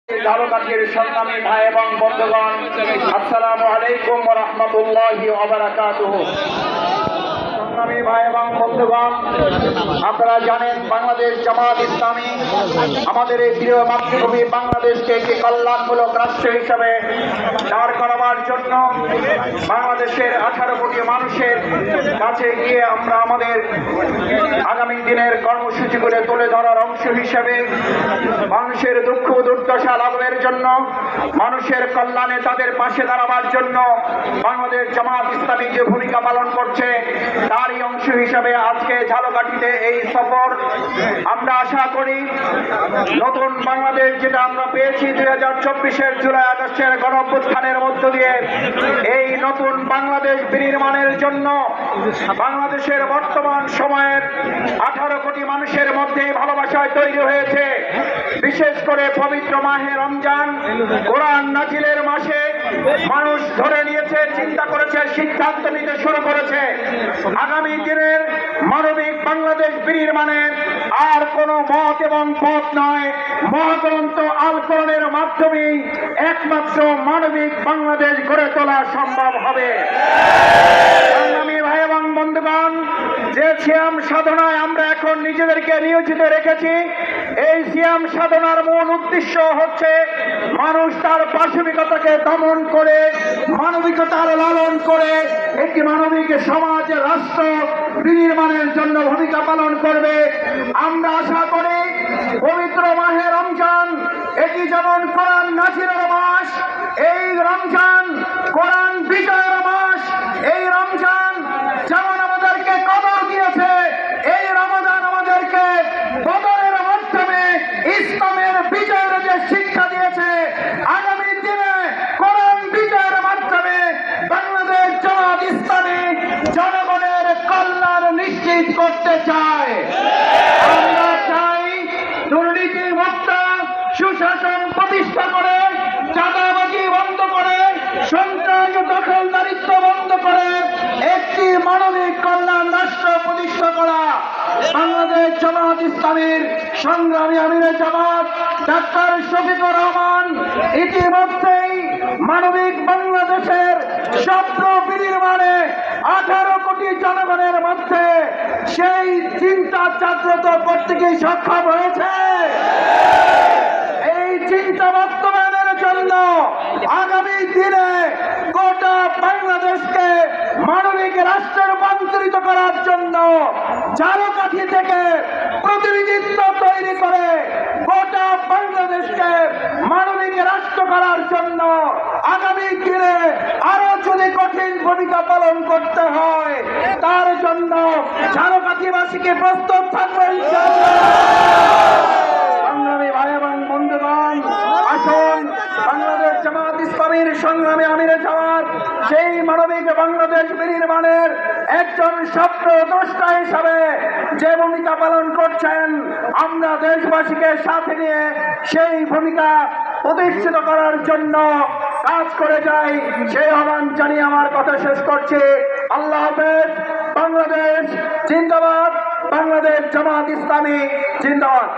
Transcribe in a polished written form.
ঝালকাঠির সংগ্রামী ভাই এবং বন্ধুগণ, আসসালামু আলাইকুম ওয়া রাহমাতুল্লাহি ওয়া বারাকাতুহু। সংগ্রামী ভাই এবং বন্ধুগণ, আপনারা জানেন বাংলাদেশ জামাত ইসলামী আমাদের এই প্রিয় মাতৃভূমি বাংলাদেশকে একটি কল্যাণমূলক রাষ্ট্র হিসাবে দাঁড় করাবার জন্য বাংলাদেশের 18 কোটি মানুষের কাছে গিয়ে আমরা আমাদের আগামী দিনের কর্মসূচিগুলো তুলে ধরার অংশ হিসেবে মানুষের দুঃখ দুর্দশা লাঘবের জন্য, মানুষের কল্যাণে তাদের পাশে দাঁড়াবার জন্য বাংলাদেশ জামাত ইসলামী যে ভূমিকা পালন করছে তারই অংশ হিসাবে আজকে ঝালকাঠিতে এই সফর। আমরা আশা করি নতুন বাংলাদেশ যেটা আমরা পেয়েছি 2024-এর জুলাই আগস্টের গণঅভ্যুত্থানের মধ্য দিয়ে, এই নতুন বাংলাদেশ বিনির্মাণের জন্য বাংলাদেশের বর্তমান সময়ের 18 কোটি মানুষের মধ্যে ভালোবাসায় তৈরি হয়েছে। বিশেষ করে পবিত্র মাহে রমজান, কোরআন নাজিলের মাসে মানুষ ধরে নিয়েছে, চিন্তা করেছে, সিদ্ধান্ত নিতে শুরু করেছে আগামী দিনের মানবিক বাংলাদেশ বিনির্মাণের আর কোনো মত এবং পথ নয়, মহাগ্রন্থ আল কোরআনের মাধ্যমেই একমাত্র মানবিক বাংলাদেশ গড়ে তোলা সম্ভব হবে। সংগ্রামী ভাই এবং বন্ধুগণ, যে সিয়াম সাধনায় আমরা এখন নিজেদেরকে নিয়োজিত রেখেছি, এই সিয়াম সাধনার মূল উদ্দেশ্য হচ্ছে মানুষ তার পাশবিকতাকে দমন করে, মানবিকতার লালন করে একটি মানবিক সমাজ রাষ্ট্র বিনির্মাণের জন্য ভূমিকা পালন করবে। আমরা আশা করি পবিত্র মাহে রমজান এটি যেমন কোরআন নাজিলের মাস, এই রমজান কোরআন বিজয়ের মাস, এই রমজান যেমন আমাদেরকে কদর দিয়েছে, এই রমজান আমাদেরকে বদরের মাধ্যমে ইসলামের বিজয়ের যে শিক্ষা দিয়েছে, আগামী দিনে কোরআন বিজয়ের মাধ্যমে বাংলাদেশ জামাত ইসলামী জনগণের কল্যাণ নিশ্চিত করতে চায়। আমরা চাই দুর্নীতি মুক্ত সুশাসন প্রতিষ্ঠা করে, চাঁদাবাজি বন্ধ করে, সন্ত্রাস দখলদারিত্ব বন্ধ করে একটি মানবিক কল্যাণ রাষ্ট্র প্রতিষ্ঠা করা। বাংলাদেশ জামাত ইসলামীর সংগ্রামী আমিরে জামাত ডাক্তার শফিকুর রহমান ইতিমধ্যেই মানবিক বাংলাদেশের স্বপ্ন বিনির্মাণে 18 কোটি জনগণের মধ্যে সেই চিন্তা জাগ্রত করতে সক্ষম হয়েছে। এই চিন্তা বাস্তবায়নের জন্য আগামী দিনে গোটা বাংলাদেশকে মানবিক রাষ্ট্রে রূপান্তরিত করার জন্য ঝালকাঠি থেকে প্রতিনিধিত্ব তৈরি করে গোটা বাংলাদেশকে মানবিক রাষ্ট্র করার জন্য আগামী দিনে আরো যদি কঠিন ভূমিকা পালন করতে হয়, তার জন্য ঝালকাঠিবাসীকে প্রস্তুত থাকবে সংগ্রামী ভাই এবং বন্ধুগণ। আসুন বাংলাদেশ জামাত ইসলামীর সংগ্রামী আমিরে জামাত সেই মানবিক বাংলাদেশ বিনির্মাণের একজন স্বপ্নদ্রষ্টা হিসাবে যে ভূমিকা পালন করছেন, আমরা দেশবাসীকে সাথে নিয়ে সেই ভূমিকা প্রতিষ্ঠিত করার জন্য কাজ করে যাই, সেই আহ্বান জানিয়ে আমার কথা শেষ করছি। আল্লাহ হাফেজ। বাংলাদেশ জিন্দাবাদ, বাংলাদেশ জামাত ইসলামী জিন্দাবাদ।